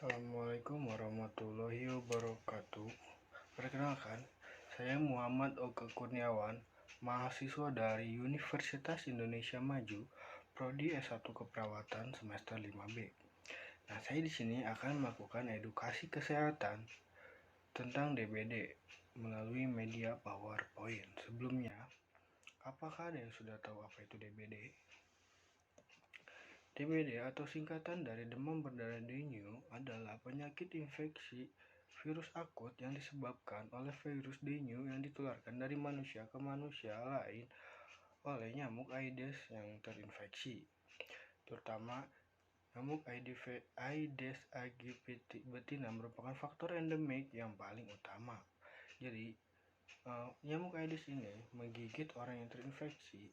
Assalamualaikum warahmatullahi wabarakatuh. Perkenalkan, saya Muhammad Oke Kurniawan, mahasiswa dari Universitas Indonesia Maju, Prodi S1 Keperawatan semester 5B. Nah, saya di sini akan melakukan edukasi kesehatan tentang DBD melalui media PowerPoint. Sebelumnya, apakah ada yang sudah tahu apa itu DBD? DBD atau singkatan dari demam berdarah dengue adalah penyakit infeksi virus akut yang disebabkan oleh virus dengue yang ditularkan dari manusia ke manusia lain oleh nyamuk Aedes yang terinfeksi. Terutama nyamuk Aedes aegypti merupakan faktor endemik yang paling utama. Jadi, nyamuk Aedes ini menggigit orang yang terinfeksi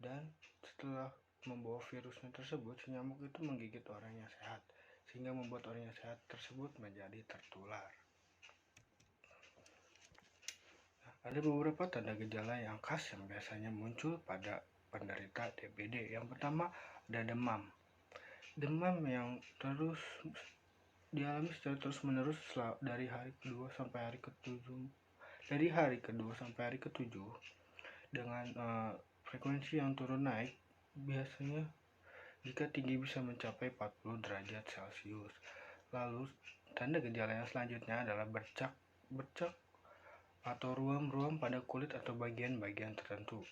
dan setelah membawa virusnya tersebut, si nyamuk itu menggigit orang yang sehat, sehingga membuat orang yang sehat tersebut menjadi tertular. Nah, ada beberapa tanda gejala yang khas yang biasanya muncul pada penderita DBD. Yang pertama, ada demam. Demam yang terus dialami secara terus-menerus dari hari kedua sampai hari ketujuh. Dari hari kedua sampai hari ketujuh dengan frekuensi yang turun naik, biasanya jika tinggi bisa mencapai 40 derajat Celcius. Lalu, tanda gejala yang selanjutnya adalah bercak atau ruam-ruam pada kulit atau bagian-bagian tertentu.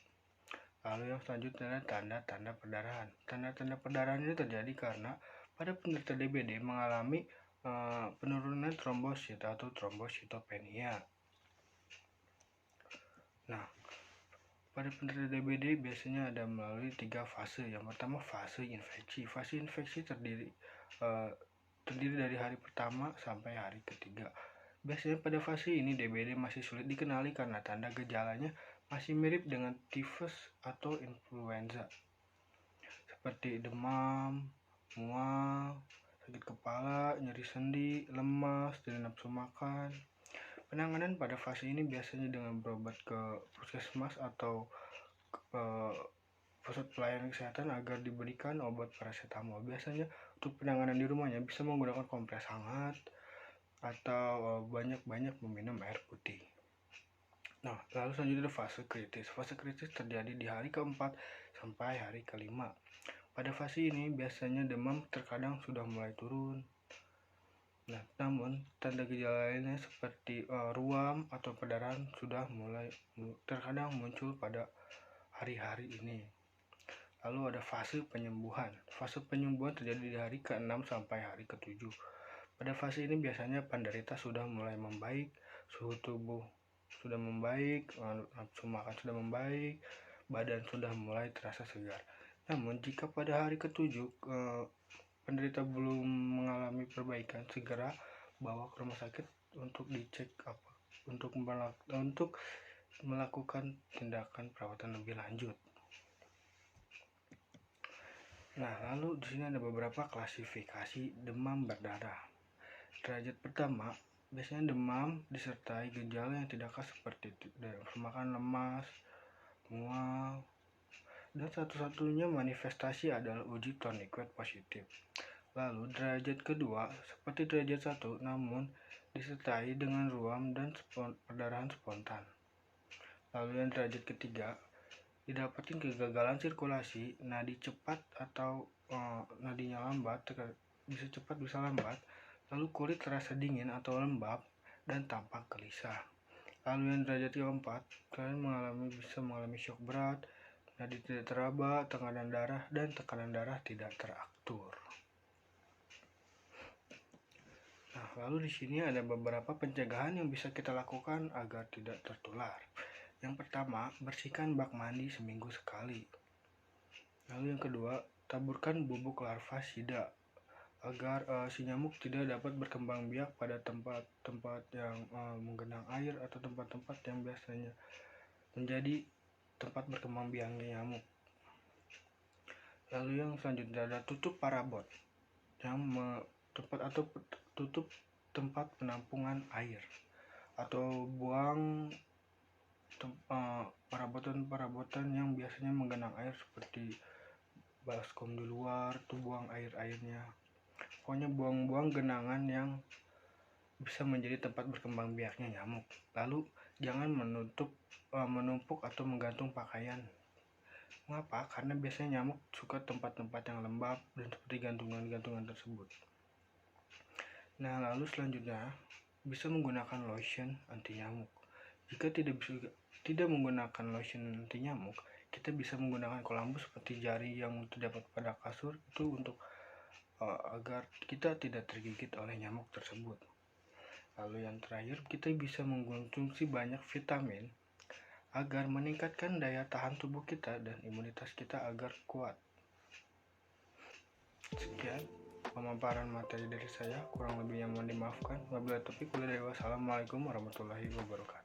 Lalu yang selanjutnya adalah tanda-tanda perdarahan. Tanda-tanda perdarahan ini terjadi karena pada penderita DBD mengalami penurunan trombosit atau trombositopenia. Nah, pada penderita DBD biasanya ada melalui 3 fase. Yang pertama, fase infeksi. Fase infeksi terdiri dari hari pertama sampai hari ketiga. Biasanya pada fase ini DBD masih sulit dikenali karena tanda gejalanya masih mirip dengan tifus atau influenza, seperti demam, mual, sakit kepala, nyeri sendi, lemas, dan nafsu makan. Penanganan pada fase ini biasanya dengan berobat ke puskesmas atau pusat pelayanan kesehatan agar diberikan obat paracetamol. Biasanya untuk penanganan di rumahnya bisa menggunakan kompres hangat atau banyak-banyak meminum air putih. Nah, lalu selanjutnya fase kritis. Fase kritis terjadi di hari keempat sampai hari kelima. Pada fase ini biasanya demam terkadang sudah mulai turun. Nah, namun tanda gejala lainnya seperti ruam atau perdarahan sudah mulai terkadang muncul pada hari-hari ini. Lalu ada fase penyembuhan. Fase penyembuhan terjadi di hari ke-6 sampai hari ke-7. Pada fase ini biasanya penderita sudah mulai membaik, suhu tubuh sudah membaik, nafsu makan sudah membaik, badan sudah mulai terasa segar. Namun jika pada hari ke-7 penderita belum mengalami perbaikan, segera bawa ke rumah sakit untuk dicek untuk melakukan tindakan perawatan lebih lanjut. Nah, lalu di sini ada beberapa klasifikasi demam berdarah. Derajat pertama, biasanya demam disertai gejala yang tidak khas seperti makan lemas, mual, dan satu-satunya manifestasi adalah uji tourniquet positif. Lalu derajat kedua seperti derajat 1 namun disertai dengan ruam dan perdarahan spontan. Lalu yang derajat ketiga didapatkan kegagalan sirkulasi, nadi cepat atau nadinya lambat, bisa cepat bisa lambat, lalu kulit terasa dingin atau lembab dan tampak gelisah. Lalu yang derajat keempat, kalian bisa mengalami syok berat, nadi tidak teraba, tekanan darah tidak teratur. Nah, lalu di sini ada beberapa pencegahan yang bisa kita lakukan agar tidak tertular. Yang pertama, bersihkan bak mandi seminggu sekali. Lalu yang kedua, taburkan bubuk larva sida agar si nyamuk tidak dapat berkembang biak pada tempat-tempat yang menggenang air atau tempat-tempat yang biasanya menjadi tempat berkembang biaknya nyamuk. Lalu yang selanjutnya ada tutup parabot yang tutup tempat penampungan air atau buang perabotan yang biasanya menggenang air seperti baskom di luar, buang airnya. Pokoknya buang-buang genangan yang bisa menjadi tempat berkembang biaknya nyamuk. Lalu jangan menumpuk atau menggantung pakaian. Mengapa? Karena biasanya nyamuk suka tempat-tempat yang lembab dan seperti gantungan-gantungan tersebut. Nah, lalu selanjutnya bisa menggunakan lotion anti nyamuk. Jika tidak menggunakan lotion anti nyamuk, kita bisa menggunakan Columbus seperti jari yang terdapat pada kasur itu untuk agar kita tidak tergigit oleh nyamuk tersebut. Lalu yang terakhir, kita bisa mengkonsumsi banyak vitamin agar meningkatkan daya tahan tubuh kita dan imunitas kita agar kuat. Sekian pemaparan materi dari saya, kurang lebihnya mohon dimaafkan. Wabillahi taufiq wal hidayah. Wassalamualaikum warahmatullahi wabarakatuh.